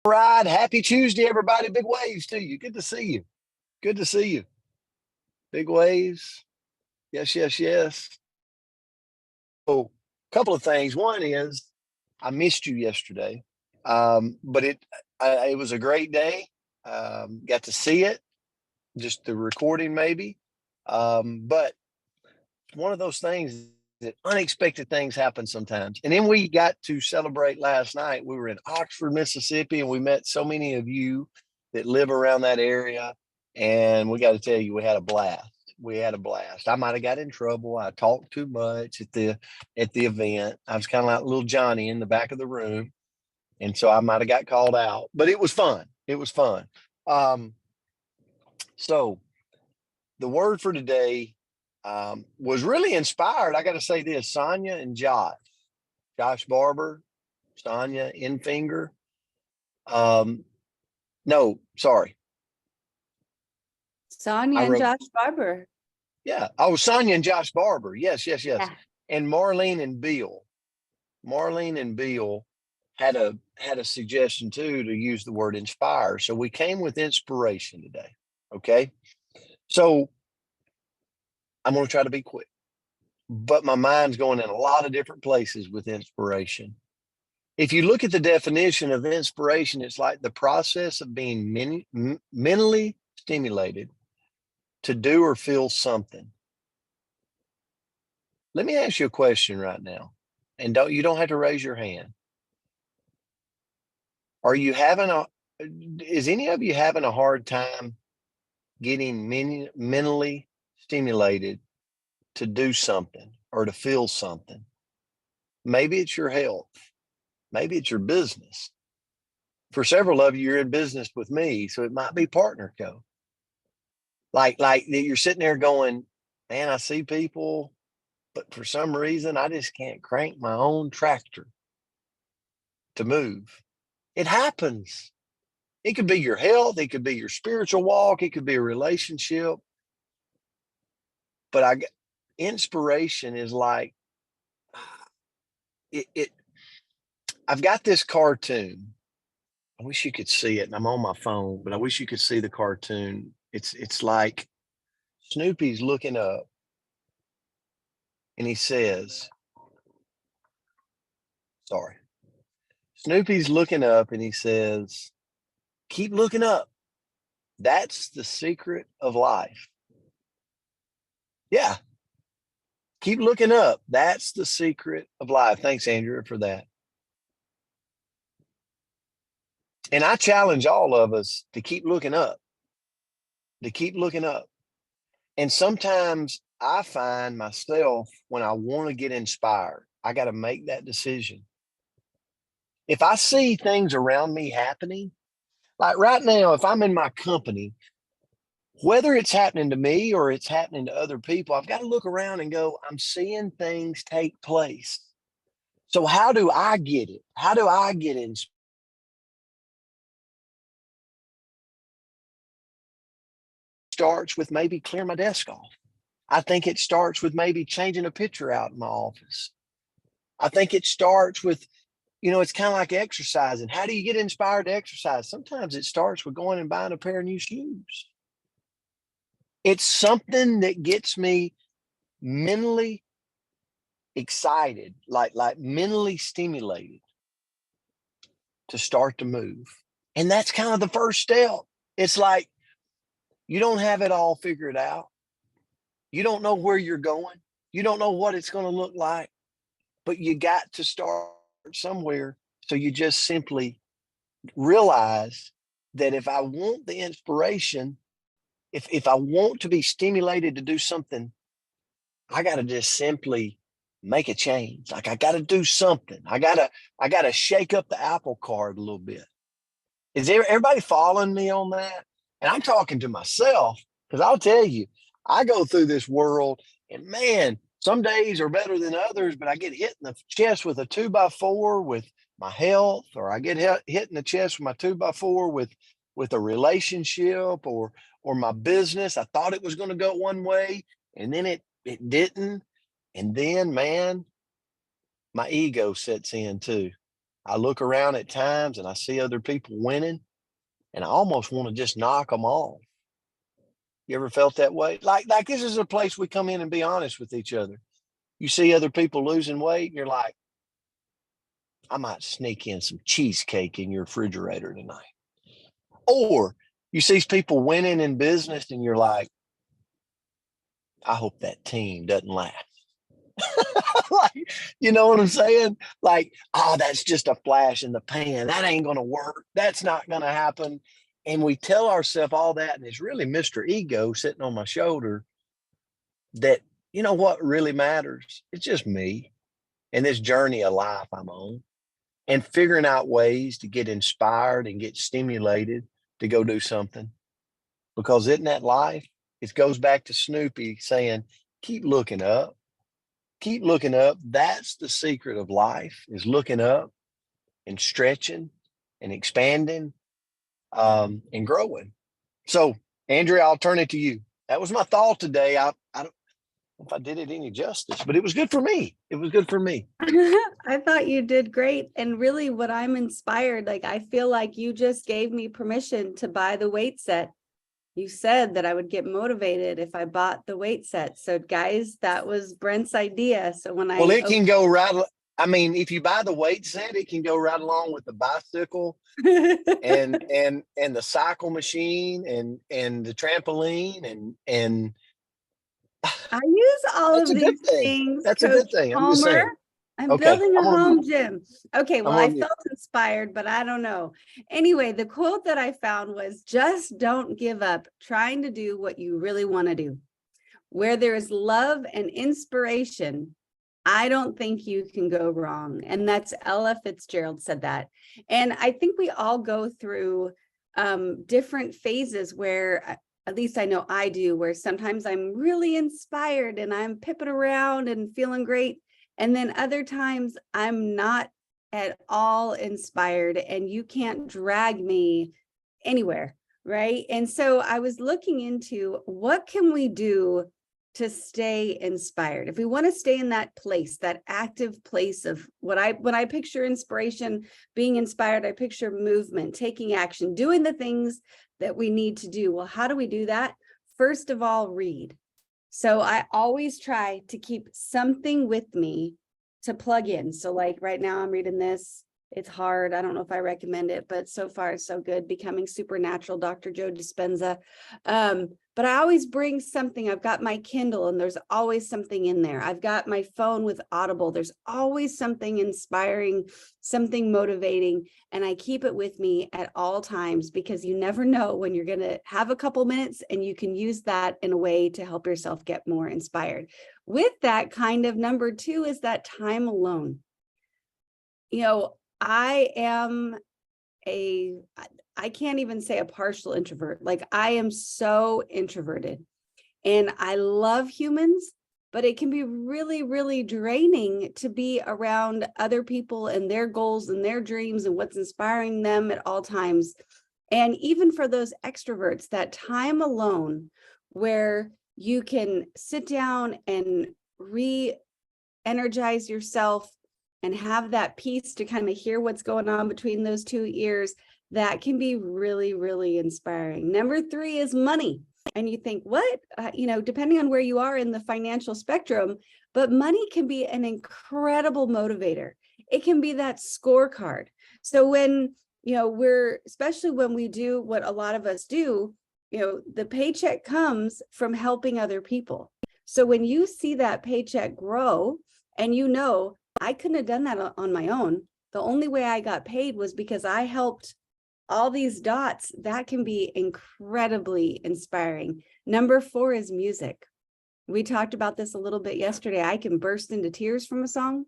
All right. Happy Tuesday, everybody. Big waves to you. Good to see you. Good to see you. Big waves. Yes, yes, yes. So, a couple of things. One is I missed you yesterday, but it was a great day. Got to see it, just the recording maybe. But one of those things that unexpected things happen sometimes. And then we got to celebrate last night. We were in Oxford, Mississippi, and we met so many of you that live around that area. And we got to tell you, we had a blast. We had a blast. I might have got in trouble. I talked too much at the event. I was kind of like little Johnny in the back of the room. And so I might have got called out, but it was fun. It was fun. Um, so the word for today was really inspired. I got to say this: Sonia and Josh Barber, Sonia Infinger. No, sorry, Sonia I and wrote. Josh Barber. Yeah, oh, Sonia and Josh Barber. Yes, yes, yes. Yeah. And Marlene and Bill. Marlene and Bill had a suggestion too to use the word inspire. So we came with inspiration today. Okay, so I'm going to try to be quick, but my mind's going in a lot of different places with inspiration. If you look at the definition of inspiration, it's like the process of being mentally stimulated to do or feel something. Let me ask you a question right now, and you don't have to raise your hand. Are you having a is any of you having a hard time getting mentally stimulated to do something or to feel something? Maybe it's your health, maybe it's your business. For several of you, you're in business with me, so it might be partner co. Like you're sitting there going, man, I see people, but for some reason I just can't crank my own tractor to move. It happens. It could be your health, it could be your spiritual walk, it could be a relationship. But inspiration is like it. I've got this cartoon. I wish you could see it, and I'm on my phone, but I wish you could see the cartoon. It's like Snoopy's looking up, and he says, "Sorry." Snoopy's looking up, and he says, "Keep looking up. That's the secret of life." Yeah, keep looking up. That's the secret of life. Thanks, Andrea, for that. And I challenge all of us to keep looking up, to keep looking up. And sometimes I find myself when I want to get inspired, I got to make that decision. If I see things around me happening, like right now, if I'm in my company, whether it's happening to me or it's happening to other people, I've got to look around and go, I'm seeing things take place. So how do I get it? How do I get inspired? Starts with maybe clear my desk off. I think it starts with maybe changing a picture out in my office. I think it starts with, it's kind of like exercising. How do you get inspired to exercise? Sometimes it starts with going and buying a pair of new shoes. It's something that gets me mentally excited, like mentally stimulated to start to move. And that's kind of the first step. It's like you don't have it all figured out. You don't know where you're going. You don't know what it's going to look like, but you got to start somewhere. So you just simply realize that if I want the inspiration, if I want to be stimulated to do something, I got to just simply make a change. Like I got to do something. I gotta shake up the apple cart a little bit. Is everybody following me on that? And I'm talking to myself because I'll tell you, I go through this world and man, some days are better than others, but I get hit in the chest with a 2x4 with my health, or I get hit in the chest with my 2x4 with a relationship or my business. I thought it was going to go one way and then it didn't. And then man, my ego sets in too. I look around at times and I see other people winning, and I almost want to just knock them off. You ever felt that way? Like this is a place we come in and be honest with each other. You see other people losing weight, and you're like, I might sneak in some cheesecake in your refrigerator tonight. Or you see people winning in business, and you're like, I hope that team doesn't last. Like, you know what I'm saying? Like, oh, that's just a flash in the pan. That ain't going to work. That's not going to happen. And we tell ourselves all that. And it's really Mr. Ego sitting on my shoulder that, you know what really matters? It's just me and this journey of life I'm on, and figuring out ways to get inspired and get stimulated to go do something. Because isn't that life? It goes back to Snoopy saying, keep looking up. Keep looking up. That's the secret of life, is looking up and stretching and expanding and growing. So, Andrea, I'll turn it to you. That was my thought today. I don't know if I did it any justice, but it was good for me. It was good for me. I thought you did great. And really what I'm inspired, like, I feel like you just gave me permission to buy the weight set. You said that I would get motivated if I bought the weight set. So guys, that was Brent's idea. So when Well, it can go right. I mean, if you buy the weight set, it can go right along with the bicycle and the cycle machine and the trampoline and I use all that's of a good these thing. things, That's a Coach good thing. I'm just Palmer. saying. I'm Okay, building a I'm on home you. gym. Okay, well, I'm I on you. felt inspired, but I don't know. Anyway, the quote that I found was, just don't give up trying to do what you really want to do. Where there is love and inspiration, I don't think you can go wrong. And that's Ella Fitzgerald said that. And I think we all go through different phases where, at least I know I do, where sometimes I'm really inspired and I'm pipping around and feeling great. And then other times I'm not at all inspired and you can't drag me anywhere, right? And so I was looking into what can we do to stay inspired. If we want to stay in that place, that active place of when I picture inspiration, being inspired, I picture movement, taking action, doing the things that we need to do. Well, how do we do that? First of all, read. So I always try to keep something with me to plug in. So like right now I'm reading this. It's hard. I don't know if I recommend it, but so far it's so good. Becoming Supernatural, Dr. Joe Dispenza. But I always bring something. I've got my Kindle and there's always something in there. I've got my phone with Audible. There's always something inspiring, something motivating, and I keep it with me at all times because you never know when you're going to have a couple minutes and you can use that in a way to help yourself get more inspired. With that, kind of number two is that time alone. You know, I can't even say a partial introvert. Like I am so introverted and I love humans, but it can be really, really draining to be around other people and their goals and their dreams and what's inspiring them at all times. And even for those extroverts, that time alone where you can sit down and re-energize yourself and have that peace to kind of hear what's going on between those two ears, that can be really, really inspiring. Number three is money. And you think, what? Depending on where you are in the financial spectrum, but money can be an incredible motivator. It can be that scorecard. So when, especially when we do what a lot of us do, the paycheck comes from helping other people. So when you see that paycheck grow and I couldn't have done that on my own. The only way I got paid was because I helped all these dots. That can be incredibly inspiring. Number four is music. We talked about this a little bit yesterday. I can burst into tears from a song.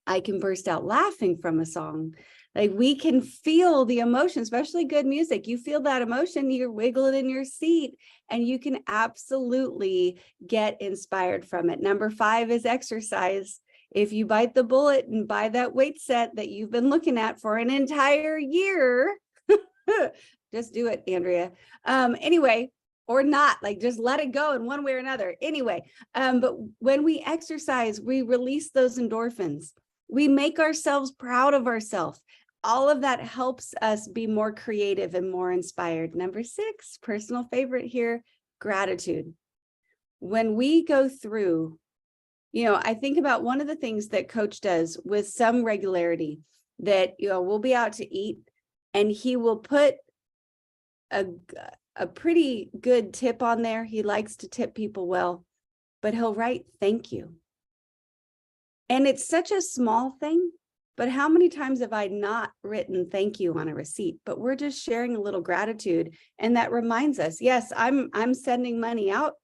I can burst out laughing from a song. Like we can feel the emotion, especially good music. You feel that emotion, you're wiggling in your seat, and you can absolutely get inspired from it. Number five is exercise. If you bite the bullet and buy that weight set that you've been looking at for an entire year, just do it, Andrea. Anyway, or not, like just let it go in one way or another. Anyway, but when we exercise, we release those endorphins. We make ourselves proud of ourselves. All of that helps us be more creative and more inspired. Number 6, personal favorite here, gratitude. When we go through, I think about one of the things that Coach does with some regularity, that, we'll be out to eat and he will put a pretty good tip on there. He likes to tip people well, but he'll write thank you. And it's such a small thing, but how many times have I not written thank you on a receipt? But we're just sharing a little gratitude. And that reminds us, yes, I'm sending money out,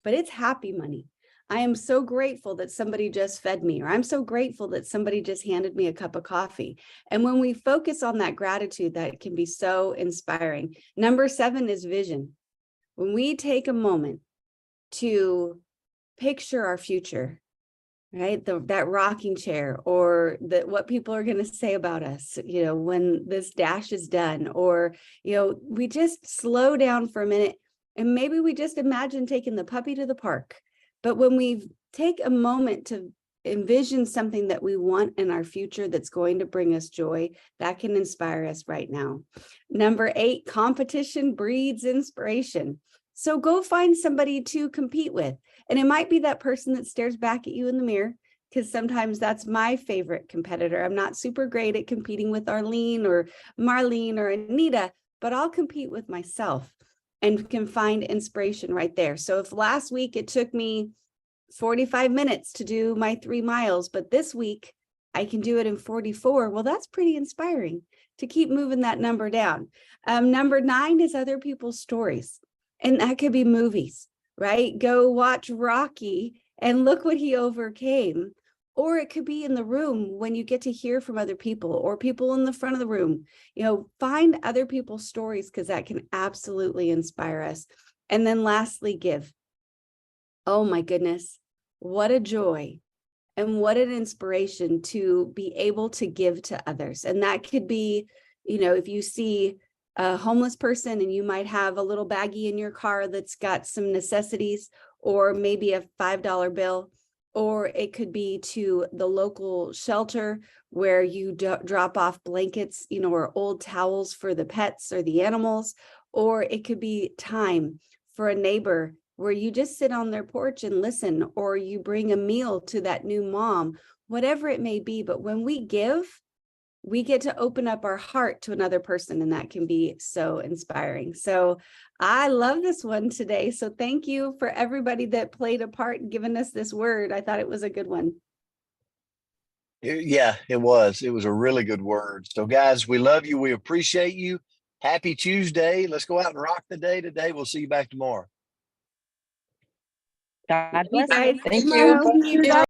but it's happy money. I am so grateful that somebody just fed me, or I'm so grateful that somebody just handed me a cup of coffee. And when we focus on that gratitude, that can be so inspiring. Number 7 is vision. When we take a moment to picture our future, right? That rocking chair, or what people are going to say about us, when this dash is done, or, we just slow down for a minute and maybe we just imagine taking the puppy to the park. But when we take a moment to envision something that we want in our future that's going to bring us joy, that can inspire us right now. Number 8, competition breeds inspiration. So go find somebody to compete with. And it might be that person that stares back at you in the mirror, because sometimes that's my favorite competitor. I'm not super great at competing with Arlene or Marlene or Anita, but I'll compete with myself and can find inspiration right there. So if last week it took me 45 minutes to do my 3 miles, but this week I can do it in 44, well, that's pretty inspiring to keep moving that number down. Number 9 is other people's stories. And that could be movies, right? Go watch Rocky and look what he overcame. Or it could be in the room when you get to hear from other people, or people in the front of the room. Find other people's stories, because that can absolutely inspire us. And then lastly, give. Oh my goodness, what a joy and what an inspiration to be able to give to others. And that could be, if you see a homeless person and you might have a little baggie in your car that's got some necessities, or maybe a $5 bill, or it could be to the local shelter where you drop off blankets, or old towels for the pets or the animals, or it could be time for a neighbor where you just sit on their porch and listen, or you bring a meal to that new mom, whatever it may be. But when we give, we get to open up our heart to another person, and that can be so inspiring. So I love this one today. So thank you for everybody that played a part in giving us this word. I thought it was a good one. Yeah, it was. It was a really good word. So guys, we love you. We appreciate you. Happy Tuesday. Let's go out and rock the day today. We'll see you back tomorrow. God bless. Guys, Thank tomorrow. you. Bye.